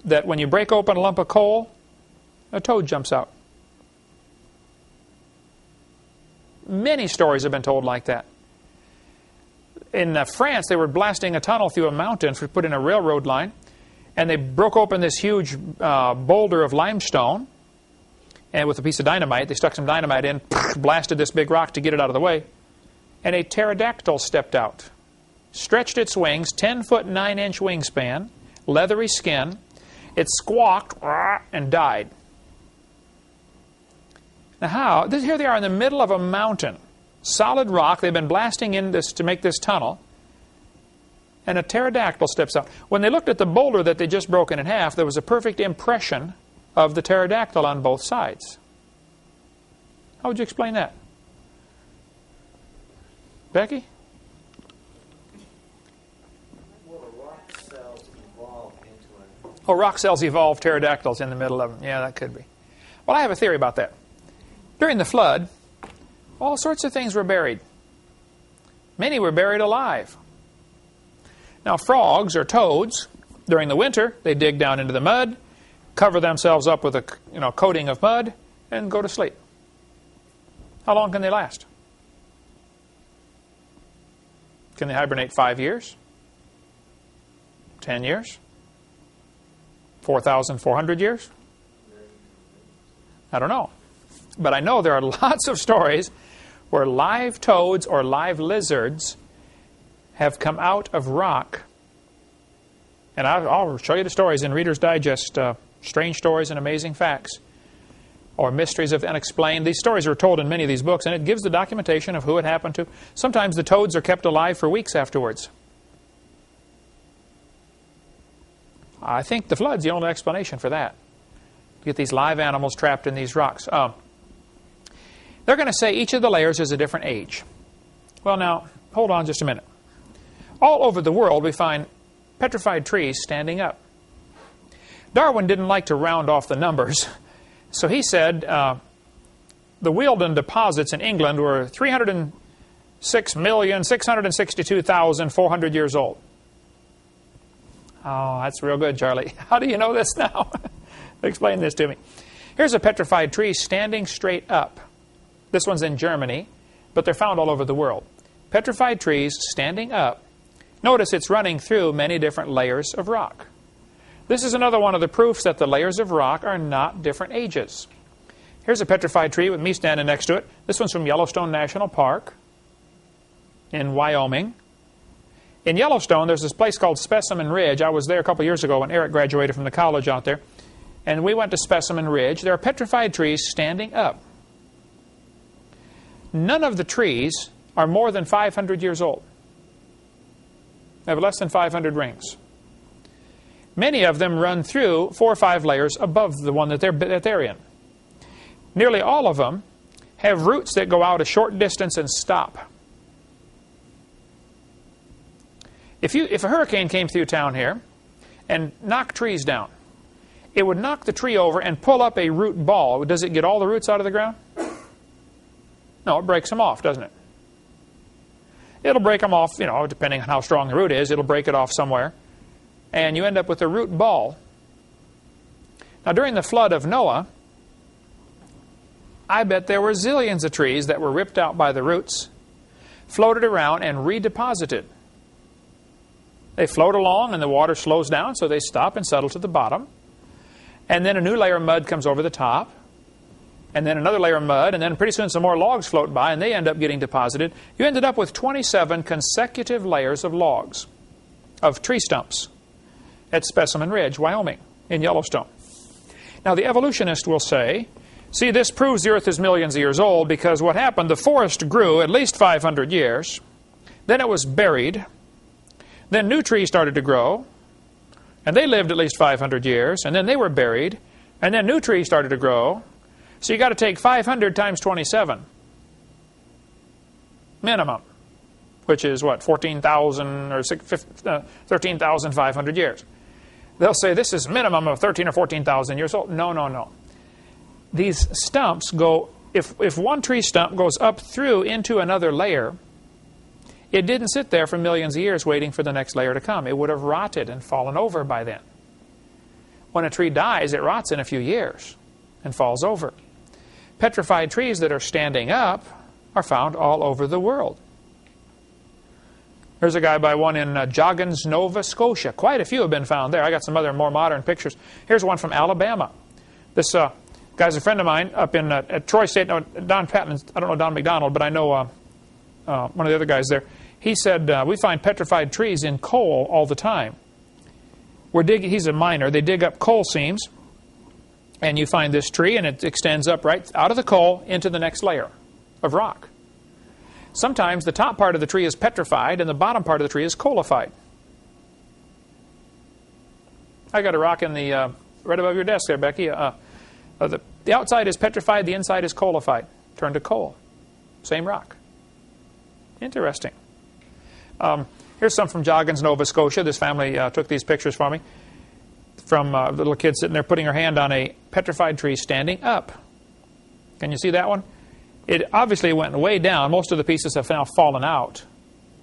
that when you break open a lump of coal, a toad jumps out. Many stories have been told like that. In France, they were blasting a tunnel through a mountain to put in a railroad line, and they broke open this huge boulder of limestone, and with a piece of dynamite, they stuck some dynamite in, blasted this big rock to get it out of the way, and a pterodactyl stepped out, stretched its wings, 10-foot 9-inch wingspan, leathery skin. It squawked and died. Now how? Here they are in the middle of a mountain, solid rock. They've been blasting in this to make this tunnel, and a pterodactyl steps out. When they looked at the boulder that they just broken in half, there was a perfect impression of the pterodactyl on both sides. How would you explain that? Becky? Well, the rock cells evolve into an... Oh, rock cells evolve pterodactyls in the middle of them. Yeah, that could be. Well, I have a theory about that. During the flood, all sorts of things were buried. Many were buried alive. Now, frogs or toads, during the winter, they dig down into the mud, cover themselves up with a coating of mud, and go to sleep. How long can they last? Can they hibernate 5 years? 10 years? 4,400 years? I don't know. But I know there are lots of stories where live toads or live lizards have come out of rock. And I'll show you the stories in Reader's Digest, Strange Stories and Amazing Facts, or Mysteries of the Unexplained. These stories are told in many of these books, and it gives the documentation of who it happened to. Sometimes the toads are kept alive for weeks afterwards. I think the flood's the only explanation for that. You get these live animals trapped in these rocks. They're going to say each of the layers is a different age. Well, now, hold on just a minute. All over the world, we find petrified trees standing up. Darwin didn't like to round off the numbers, so he said the Wealden deposits in England were 306,662,400 years old. Oh, that's real good, Charlie. How do you know this now? Explain this to me. Here's a petrified tree standing straight up. This one's in Germany, but they're found all over the world. Petrified trees standing up. Notice it's running through many different layers of rock. This is another one of the proofs that the layers of rock are not different ages. Here's a petrified tree with me standing next to it. This one's from Yellowstone National Park in Wyoming. In Yellowstone, there's this place called Specimen Ridge. I was there a couple years ago when Eric graduated from the college out there. And we went to Specimen Ridge. There are petrified trees standing up. None of the trees are more than 500 years old. They have less than 500 rings. Many of them run through 4 or 5 layers above the one that they're in. Nearly all of them have roots that go out a short distance and stop. If a hurricane came through town here and knocked trees down, it would knock the tree over and pull up a root ball. Does it get all the roots out of the ground? No, it breaks them off, doesn't it? It'll break them off, depending on how strong the root is, it'll break it off somewhere. And you end up with a root ball. Now, during the flood of Noah, I bet there were zillions of trees that were ripped out by the roots, floated around, and redeposited. They float along and the water slows down, so they stop and settle to the bottom. And then a new layer of mud comes over the top. And then another layer of mud, and then pretty soon some more logs float by, and they end up getting deposited. You ended up with 27 consecutive layers of logs, of tree stumps, at Specimen Ridge, Wyoming, in Yellowstone. Now, the evolutionist will say, see, this proves the Earth is millions of years old, because what happened, the forest grew at least 500 years, then it was buried, then new trees started to grow, and they lived at least 500 years, and then they were buried, and then new trees started to grow. So you've got to take 500 times 27, minimum, which is what, 14,000 or 13,500 years. They'll say this is minimum of 13 or 14,000 years old. No, no, no. These stumps go, if one tree stump goes up through into another layer, it didn't sit there for millions of years waiting for the next layer to come. It would have rotted and fallen over by then. When a tree dies, it rots in a few years and falls over. Petrified trees that are standing up are found all over the world. There's a guy by one in Joggins, Nova Scotia. Quite a few have been found there. I got some other more modern pictures. Here's one from Alabama. This guy's a friend of mine up in at Troy State. No, Don Patton. I don't know Don McDonald, but I know one of the other guys there. He said, we find petrified trees in coal all the time. He's a miner. They dig up coal seams. And you find this tree, and it extends up right out of the coal into the next layer of rock. Sometimes the top part of the tree is petrified, and the bottom part of the tree is coalified. I got a rock in the right above your desk there, Becky. The outside is petrified, the inside is coalified. Turned to coal. Same rock. Interesting. Here's some from Joggins, Nova Scotia. This family took these pictures for me. From the little kid sitting there putting her hand on a petrified tree standing up. Can you see that one? It obviously went way down. Most of the pieces have now fallen out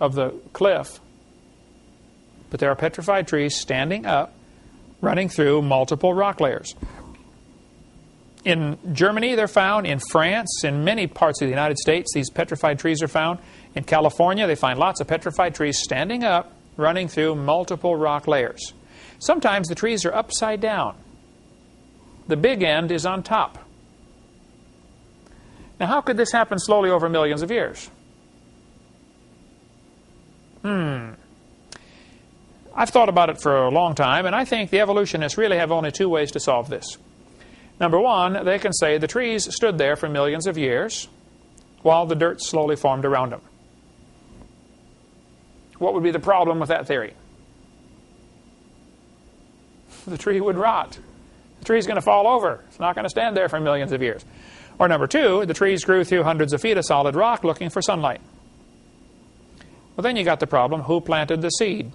of the cliff. But there are petrified trees standing up, running through multiple rock layers. In Germany, they're found. In France, in many parts of the United States, these petrified trees are found. In California, they find lots of petrified trees standing up, running through multiple rock layers. Sometimes the trees are upside down. The big end is on top. Now, how could this happen slowly over millions of years? I've thought about it for a long time, and I think the evolutionists really have only 2 ways to solve this. Number one, they can say the trees stood there for millions of years while the dirt slowly formed around them. What would be the problem with that theory? the tree would rot. The tree's going to fall over. It's not going to stand there for millions of years. Or number two, the trees grew through hundreds of feet of solid rock looking for sunlight. Well, then you got the problem, who planted the seed?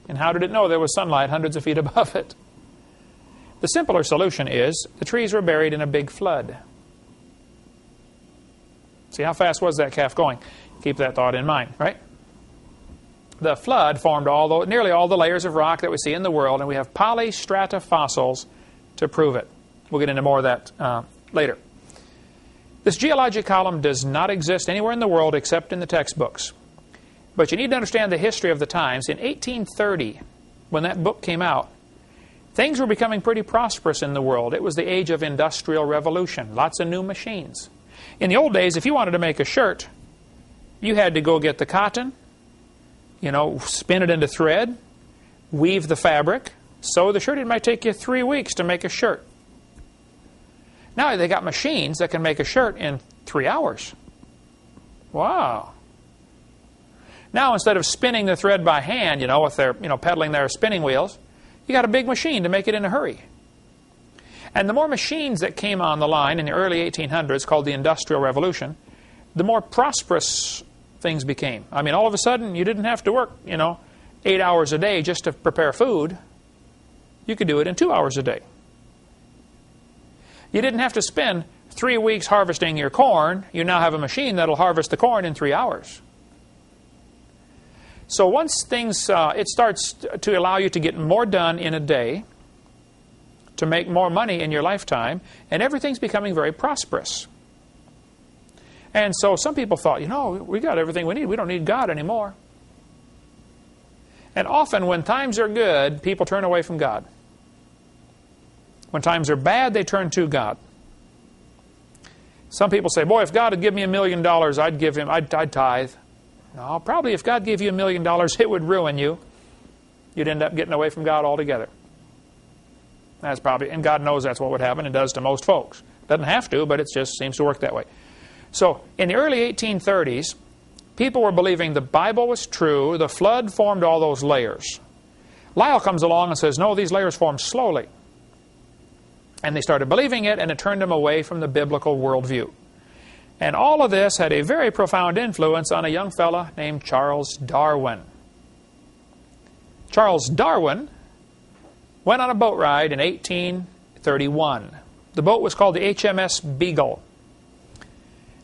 And how did it know there was sunlight hundreds of feet above it? The simpler solution is the trees were buried in a big flood. See, how fast was that calf going? Keep that thought in mind, right? The flood formed nearly all the layers of rock that we see in the world, and we have polystrata fossils to prove it. We'll get into more of that later. This geologic column does not exist anywhere in the world except in the textbooks. But you need to understand the history of the times. In 1830, when that book came out, things were becoming pretty prosperous in the world. It was the age of industrial revolution, lots of new machines. In the old days, if you wanted to make a shirt, you had to go get the cotton, spin it into thread, weave the fabric, sew the shirt. It might take you 3 weeks to make a shirt. Now they got machines that can make a shirt in 3 hours. Wow. Now instead of spinning the thread by hand, with their, pedaling their spinning wheels, you got a big machine to make it in a hurry. And the more machines that came on the line in the early 1800s, called the Industrial Revolution, the more prosperous things became. I mean, all of a sudden, you didn't have to work, 8 hours a day just to prepare food. You could do it in 2 hours a day. You didn't have to spend 3 weeks harvesting your corn. You now have a machine that'll harvest the corn in 3 hours. So once things, it starts to allow you to get more done in a day, to make more money in your lifetime, and everything's becoming very prosperous. And so some people thought, we got everything we need. We don't need God anymore. And often when times are good, people turn away from God. When times are bad, they turn to God. Some people say, boy, if God would give me $1 million, I'd tithe. No, probably if God gave you $1 million, it would ruin you. You'd end up getting away from God altogether. That's probably, and God knows that's what would happen. It does to most folks. Doesn't have to, but it just seems to work that way. So in the early 1830s, people were believing the Bible was true. The flood formed all those layers. Lyle comes along and says, no, these layers formed slowly. And they started believing it, and it turned them away from the biblical worldview. And all of this had a very profound influence on a young fella named Charles Darwin. Charles Darwin went on a boat ride in 1831. The boat was called the HMS Beagle.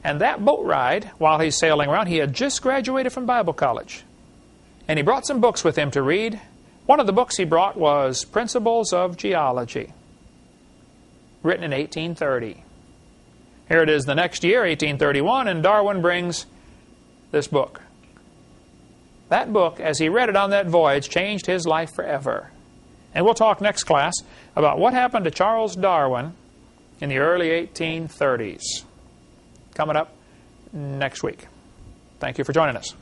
And that boat ride, while he's sailing around, he had just graduated from Bible college. And he brought some books with him to read. One of the books he brought was Principles of Geology, written in 1830. Here it is the next year, 1831, and Darwin brings this book. That book, as he read it on that voyage, changed his life forever. And we'll talk next class about what happened to Charles Darwin in the early 1830s. Coming up next week. Thank you for joining us.